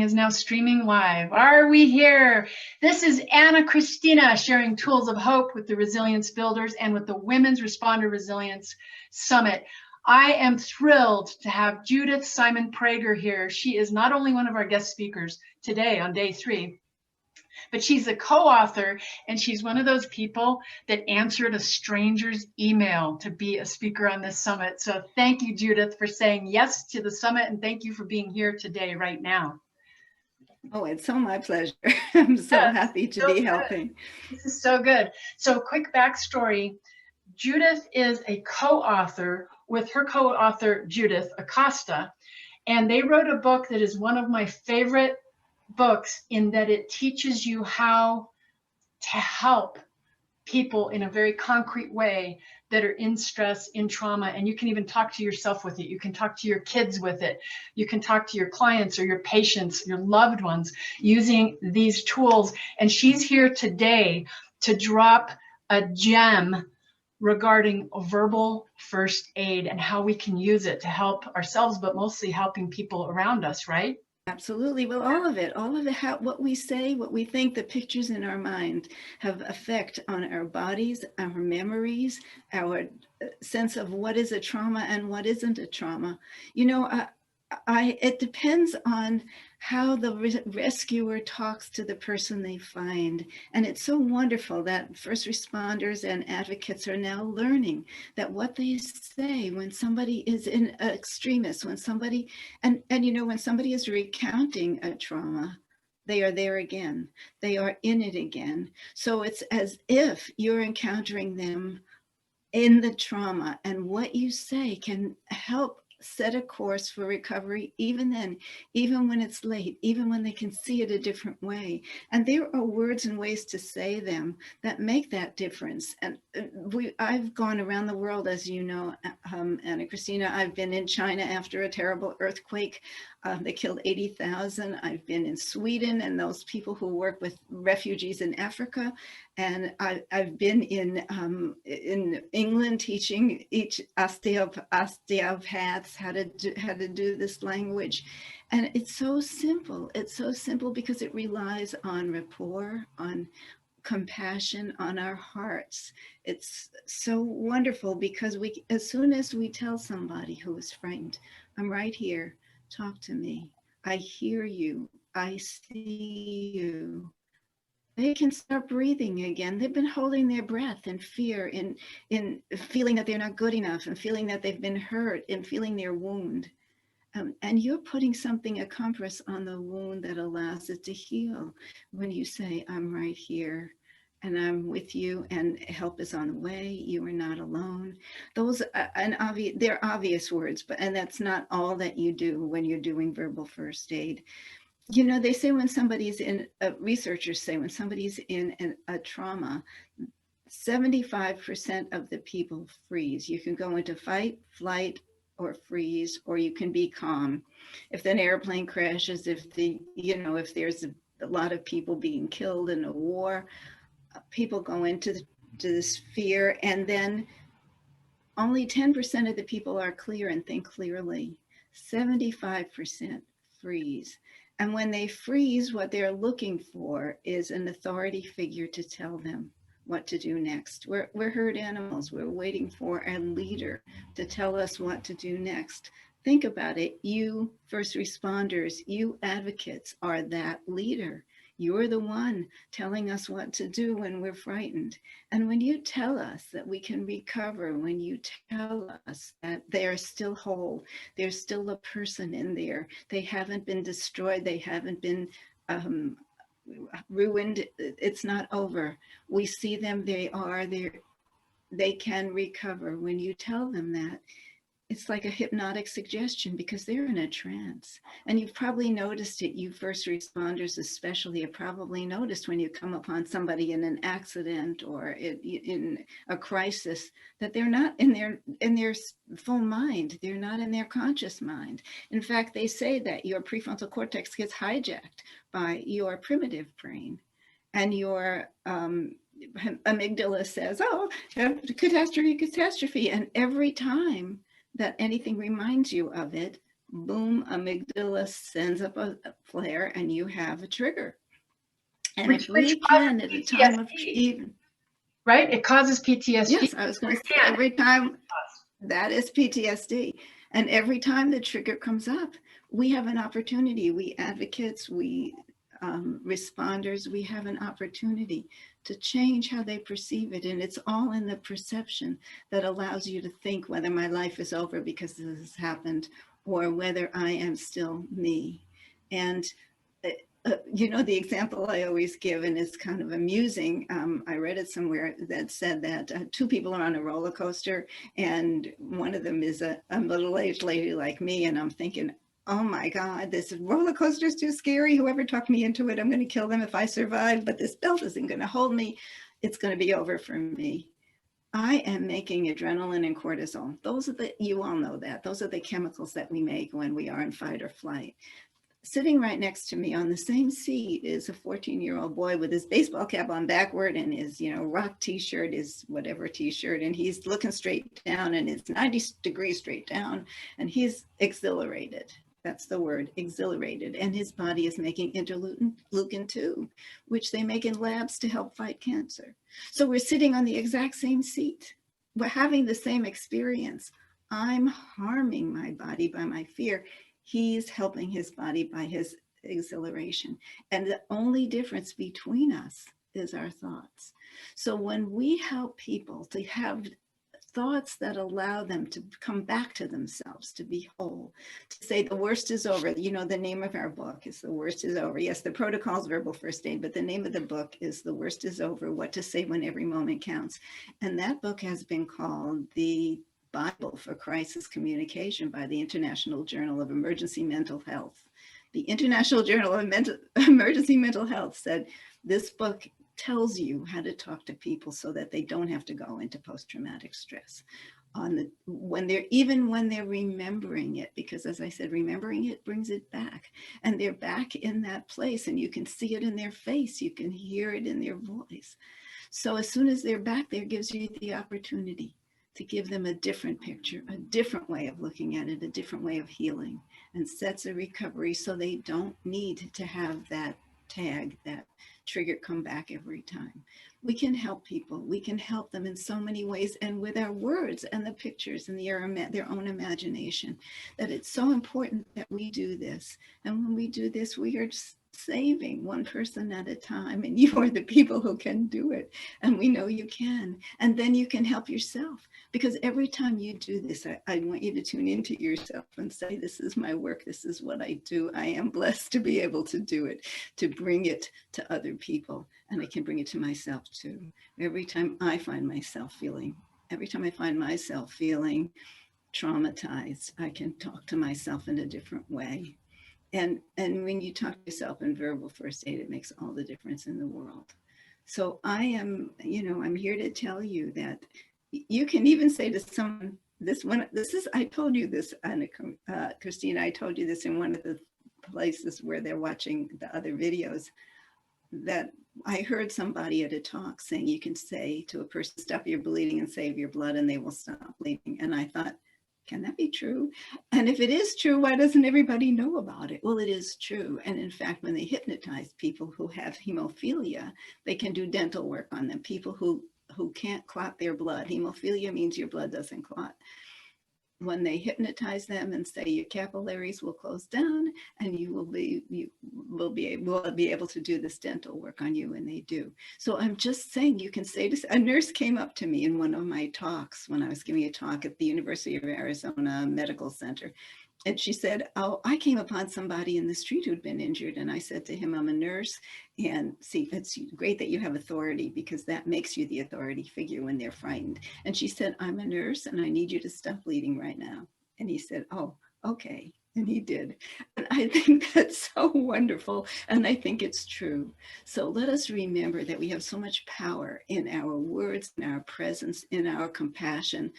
is now streaming live. Are we here? This is Ana-Christina sharing tools of hope with the Resilience Builders and with the Women's Responder Resilience Summit. I am thrilled to have Judith Simon Prager here. She is not only one of our guest speakers today on day 3, but she's a co-author, and she's one of those people that answered a stranger's email to be a speaker on this summit. So thank you, Judith, for saying yes to the summit, and thank you for being here today, right now. Oh, it's all my pleasure. I'm so happy to be helping. This is so good. So quick backstory. Judith is a co-author with her co-author, Judith Acosta, and they wrote a book that is one of my favorite books in that it teaches you how to help people in a very concrete way that are in stress, in trauma, and you can even talk to yourself with it. You can talk to your kids with it. You can talk to your clients or your patients, your loved ones, using these tools. And she's here today to drop a gem regarding verbal first aid and how we can use it to help ourselves, but mostly helping people around us, right? Absolutely. Well, all of it, how, what we say, what we think, the pictures in our mind have effect on our bodies, our memories, our sense of what is a trauma and what isn't a trauma. You know, it depends on how the rescuer talks to the person they find. And it's so wonderful that first responders and advocates are now learning that what they say when somebody is an extremist, when somebody, and you know, when somebody is recounting a trauma, they are there again. They are in it again. So it's as if you're encountering them in the trauma, and what you say can help set a course for recovery, even then, even when it's late, even when they can see it a different way. And there are words and ways to say them that make that difference. And I've gone around the world, as you know, Ana-Christina. I've been in China after a terrible earthquake. They killed 80,000. I've been in Sweden and those people who work with refugees in Africa. And I've been in England teaching each osteopaths how to do this language. And it's so simple. It's so simple because it relies on rapport, on compassion, on our hearts. It's so wonderful because as soon as we tell somebody who is frightened, I'm right here, talk to me, I hear you, I see you, they can start breathing again. They've been holding their breath in fear, in feeling that they're not good enough, and feeling that they've been hurt, and feeling their wound. And you're putting something, a compress on the wound that allows it to heal when you say, I'm right here and I'm with you and help is on the way. You are not alone. Those they're obvious words, and that's not all that you do when you're doing verbal first aid. You know, they say when somebody's in, researchers say when somebody's in a trauma, 75% of the people freeze. You can go into fight, flight, or freeze, or you can be calm. If an airplane crashes, if there's a lot of people being killed in a war, people go into this fear, and then only 10% of the people are clear and think clearly. 75% freeze. And when they freeze, what they're looking for is an authority figure to tell them what to do next. We're herd animals. We're waiting for a leader to tell us what to do next. Think about it. You first responders, you advocates are that leader. You're the one telling us what to do when we're frightened. And when you tell us that we can recover, when you tell us that they're still whole, there's still a person in there, they haven't been destroyed, they haven't been ruined, it's not over. We see them, they are there, they can recover. When you tell them that, it's like a hypnotic suggestion because they're in a trance. And you've probably noticed it, you first responders especially have probably noticed when you come upon somebody in an accident or in a crisis that they're not in their full mind, they're not in their conscious mind. In fact, they say that your prefrontal cortex gets hijacked by your primitive brain, and your amygdala says, oh, catastrophe, and every time that anything reminds you of it, boom, amygdala sends up a flare and you have a trigger. And Which if we causes can, at a time of PTSD, even, right? It causes PTSD. yes, I was going to say, every time, that is PTSD. And every time the trigger comes up, we have an opportunity. We advocates, we responders, we have an opportunity to change how they perceive it. And it's all in the perception that allows you to think whether my life is over because this has happened or whether I am still me. And you know, the example I always give, and it's kind of amusing, I read it somewhere that said that two people are on a roller coaster and one of them is a middle-aged lady like me, and I'm thinking, oh my God, this roller coaster is too scary. Whoever talked me into it, I'm going to kill them if I survive, but this belt isn't going to hold me. It's going to be over for me. I am making adrenaline and cortisol. Those are you all know that. Those are the chemicals that we make when we are in fight or flight. Sitting right next to me on the same seat is a 14-year-old boy with his baseball cap on backward and his, you know, rock t-shirt, his whatever t-shirt, and he's looking straight down and it's 90 degrees straight down and he's exhilarated. That's the word, exhilarated. And his body is making interleukin 2, which they make in labs to help fight cancer. So we're sitting on the exact same seat. We're having the same experience. I'm harming my body by my fear. He's helping his body by his exhilaration. And the only difference between us is our thoughts. So when we help people to have thoughts that allow them to come back to themselves, to be whole, to say the worst is over. You know, the name of our book is The Worst is Over. Yes, the protocol is verbal first aid, but the name of the book is The Worst is Over, What to Say When Every Moment Counts. And that book has been called the Bible for Crisis Communication by the International Journal of Emergency Mental Health. The International Journal of Emergency Mental Health said this book tells you how to talk to people so that they don't have to go into post-traumatic stress when they're remembering it, because as I said, remembering it brings it back, and they're back in that place and you can see it in their face, you can hear it in their voice. So as soon as they're back there, gives you the opportunity to give them a different picture, a different way of looking at it, a different way of healing, and sets a recovery so they don't need to have that tag, that trigger come back every time. We can help people. We can help them in so many ways, and with our words and the pictures and their own imagination, that it's so important that we do this. And when we do this, we are saving one person at a time, and you are the people who can do it, and we know you can. And then you can help yourself, because every time you do this, I want you to tune into yourself and say, this is my work, this is what I do. I am blessed to be able to do it, to bring it to other people, and I can bring it to myself too. Every time I find myself feeling traumatized, I can talk to myself in a different way. And when you talk to yourself in verbal first aid, it makes all the difference in the world. So I am, I'm here to tell you that you can even say to someone, I told you this, Ana-Christina, I told you this in one of the places where they're watching the other videos, that I heard somebody at a talk saying you can say to a person, stop your bleeding and save your blood, and they will stop bleeding. And I thought, can that be true? And if it is true, why doesn't everybody know about it? Well, it is true. And in fact, when they hypnotize people who have hemophilia, they can do dental work on them. People who can't clot their blood. Hemophilia means your blood doesn't clot. When they hypnotize them and say your capillaries will close down and you will be able to do this dental work on you, and they do. So I'm just saying, you can say this. A nurse came up to me in one of my talks when I was giving a talk at the University of Arizona Medical Center. And she said, oh, I came upon somebody in the street who'd been injured. And I said to him, I'm a nurse. And see, it's great that you have authority, because that makes you the authority figure when they're frightened. And she said, I'm a nurse and I need you to stop bleeding right now. And he said, oh, okay. And he did. And I think that's so wonderful. And I think it's true. So let us remember that we have so much power in our words, in our presence, in our compassion,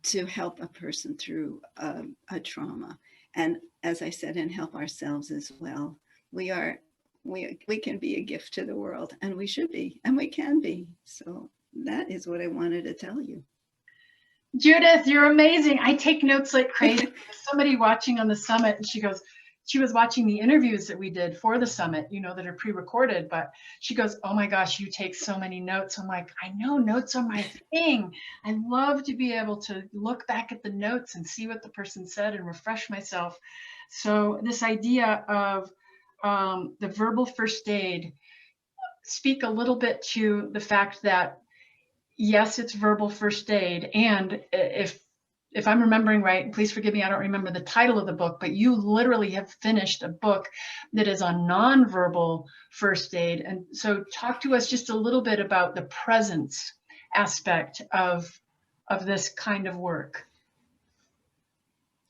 to help a person through a trauma. And as I said, and help ourselves as well. We can be a gift to the world, and we should be, and we can be. So that is what I wanted to tell you. Judith, you're amazing. I take notes like crazy. Somebody watching on the summit, and she was watching the interviews that we did for the summit, that are pre-recorded, but she goes, "Oh my gosh, you take so many notes." I'm like, I know, notes are my thing. I love to be able to look back at the notes and see what the person said and refresh myself. So this idea of the verbal first aid, speak a little bit to the fact that yes, it's verbal first aid. And if I'm remembering right, please forgive me, I don't remember the title of the book, but you literally have finished a book that is on nonverbal first aid. And so talk to us just a little bit about the presence aspect of this kind of work.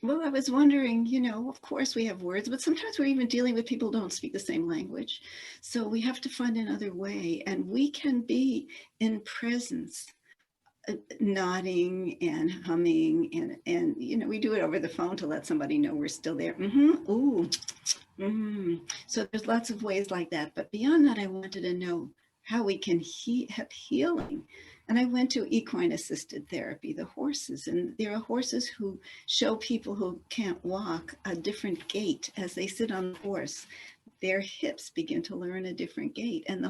Well, I was wondering, of course we have words, but sometimes we're even dealing with people who don't speak the same language. So we have to find another way, and we can be in presence, nodding and humming, and we do it over the phone to let somebody know we're still there. Ooh. So there's lots of ways like that. But beyond that, I wanted to know how we can have healing. And I went to equine assisted therapy, the horses, and there are horses who show people who can't walk a different gait as they sit on the horse. Their hips begin to learn a different gait, and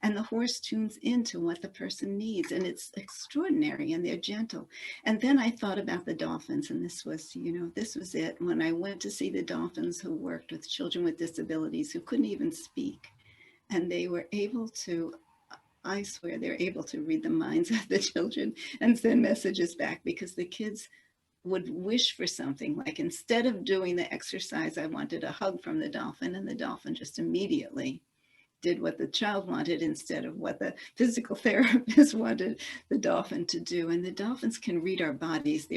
the horse tunes into what the person needs, and it's extraordinary, and they're gentle. And then I thought about the dolphins, and this was it. When I went to see the dolphins who worked with children with disabilities who couldn't even speak, and they were able to, I swear, they're able to read the minds of the children and send messages back, because the kids would wish for something, like instead of doing the exercise, I wanted a hug from the dolphin, and the dolphin just immediately did what the child wanted instead of what the physical therapist wanted the dolphin to do. And the dolphins can read our bodies.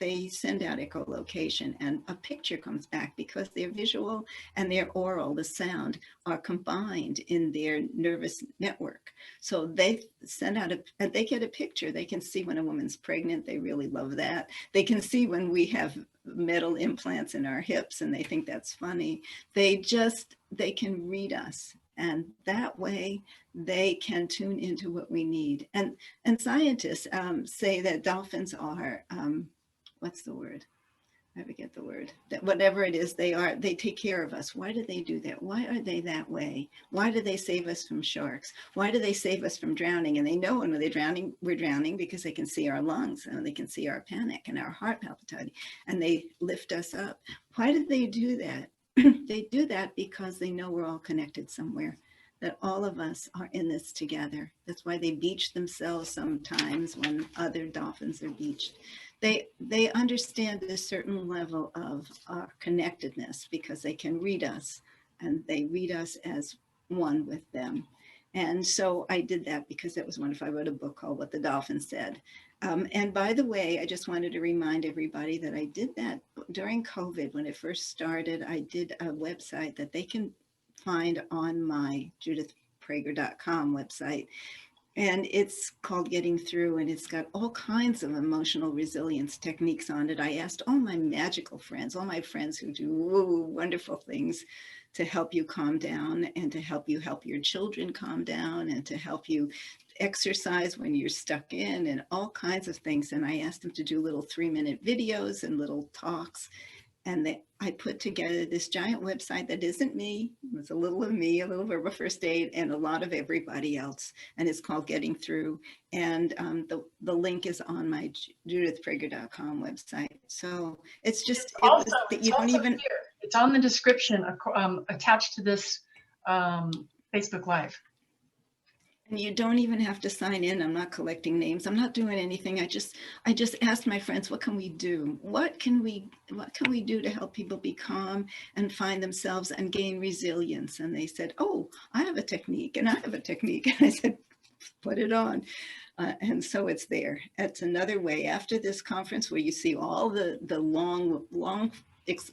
They send out echolocation, and a picture comes back because their visual and their oral, the sound, are combined in their nervous network. So they send out and they get a picture. They can see when a woman's pregnant. They really love that. They can see when we have metal implants in our hips, and they think that's funny. They can read us. And that way they can tune into what we need. And scientists say that dolphins are, what's the word? I forget the word. That whatever it is, they take care of us. Why do they do that? Why are they that way? Why do they save us from sharks? Why do they save us from drowning? And they know when we're drowning because they can see our lungs, and they can see our panic and our heart palpitating, and they lift us up. Why do they do that? They do that because they know we're all connected somewhere, that all of us are in this together. That's why they beach themselves sometimes when other dolphins are beached. They understand a certain level of connectedness because they can read us, and they read us as one with them. And so I did that because that was wonderful. I wrote a book called What the Dolphin Said. And by the way, I just wanted to remind everybody that I did that during COVID. When it first started, I did a website that they can find on my judithprager.com website. And it's called Getting Through, and it's got all kinds of emotional resilience techniques on it. I asked all my magical friends, all my friends who do wonderful things to help you calm down, and to help you help your children calm down, and to help you exercise when you're stuck in, and all kinds of things. And I asked them to do little 3-minute videos and little talks. And I put together this giant website that isn't me. It's a little of me, a little verbal first aid, and a lot of everybody else. And it's called Getting Through. And the link is on my judithprager.com website. So it's just, you don't even. Here. It's on the description attached to this Facebook Live. And you don't even have to sign in. I'm not collecting names. I'm not doing anything. I just asked my friends, what can we do? What can we do to help people be calm and find themselves and gain resilience? And they said, oh, I have a technique, and I have a technique. And I said, put it on. And so it's there. It's another way after this conference where you see all the long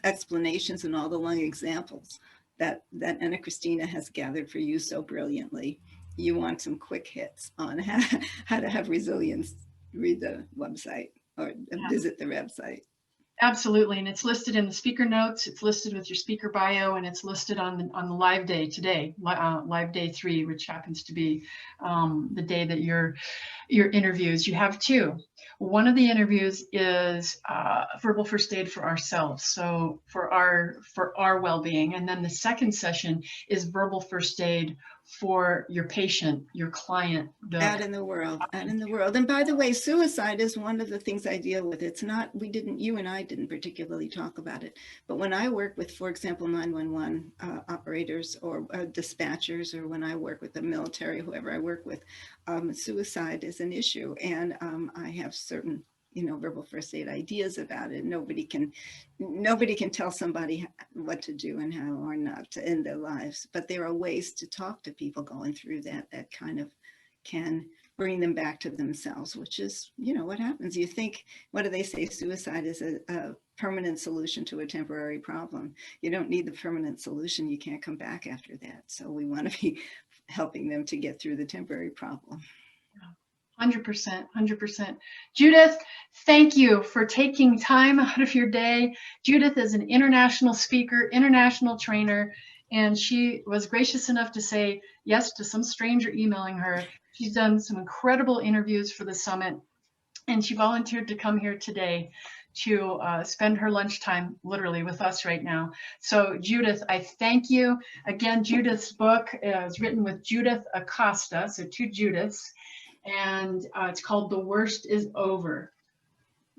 explanations and all the long examples that Ana-Christina has gathered for you so brilliantly. You want some quick hits on how to have resilience, read the website or visit the website. Absolutely, and it's listed in the speaker notes. It's listed with your speaker bio, and it's listed on the live day today, live day 3, which happens to be the day that your interviews. You have 2. One of the interviews is verbal first aid for ourselves, so for our well-being, and then the second session is verbal first aid for your patient, your client, out in the world. And by the way, suicide is one of the things I deal with. It's not, you and I didn't particularly talk about it, but when I work with, for example, 911 operators or dispatchers, or when I work with the military, whoever I work with, suicide is an issue. And I have certain, verbal first aid ideas about it. Nobody can tell somebody what to do and how or not to end their lives. But there are ways to talk to people going through that kind of can bring them back to themselves, which is, what happens. You think, what do they say? Suicide is a permanent solution to a temporary problem. You don't need the permanent solution. You can't come back after that. So we want to be helping them to get through the temporary problem. 100%, 100%. Judith, thank you for taking time out of your day. Judith is an international speaker, international trainer, and she was gracious enough to say yes to some stranger emailing her. She's done some incredible interviews for the summit, and she volunteered to come here today to spend her lunchtime literally with us right now. So Judith, I thank you. Again, Judith's book is written with Judith Acosta, so 2 Judiths. And it's called The Worst Is Over.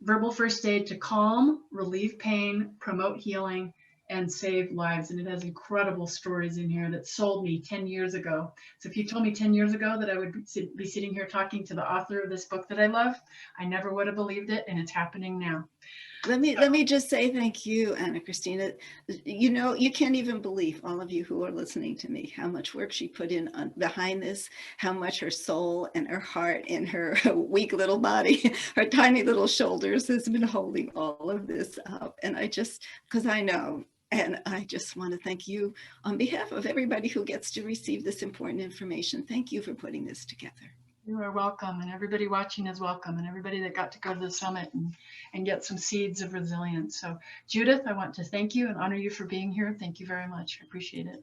Verbal first aid to calm, relieve pain, promote healing, and save lives. And it has incredible stories in here that sold me 10 years ago. So if you told me 10 years ago that I would be sitting here talking to the author of this book that I love, I never would have believed it, and it's happening now. Let me just say thank you, Ana-Christina. You can't even believe, all of you who are listening to me, how much work she put in behind this, how much her soul and her heart and her weak little body, her tiny little shoulders has been holding all of this up. And because I know, and I just want to thank you on behalf of everybody who gets to receive this important information. Thank you for putting this together. You are welcome, and everybody watching is welcome, and everybody that got to go to the summit and get some seeds of resilience. So Judith, I want to thank you and honor you for being here. Thank you very much. I appreciate it.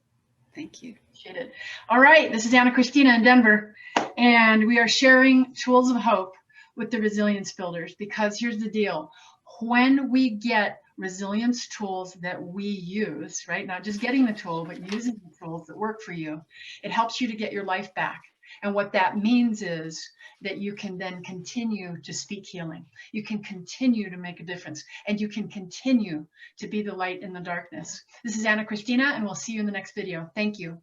Thank you. Appreciate it. All right, this is Ana-Christina in Denver, and we are sharing tools of hope with the Resilience Builders, because here's the deal. When we get resilience tools that we use, right? Not just getting the tool, but using the tools that work for you, it helps you to get your life back. And what that means is that you can then continue to speak healing. You can continue to make a difference, and you can continue to be the light in the darkness. This is Ana-Christina, and we'll see you in the next video. Thank you.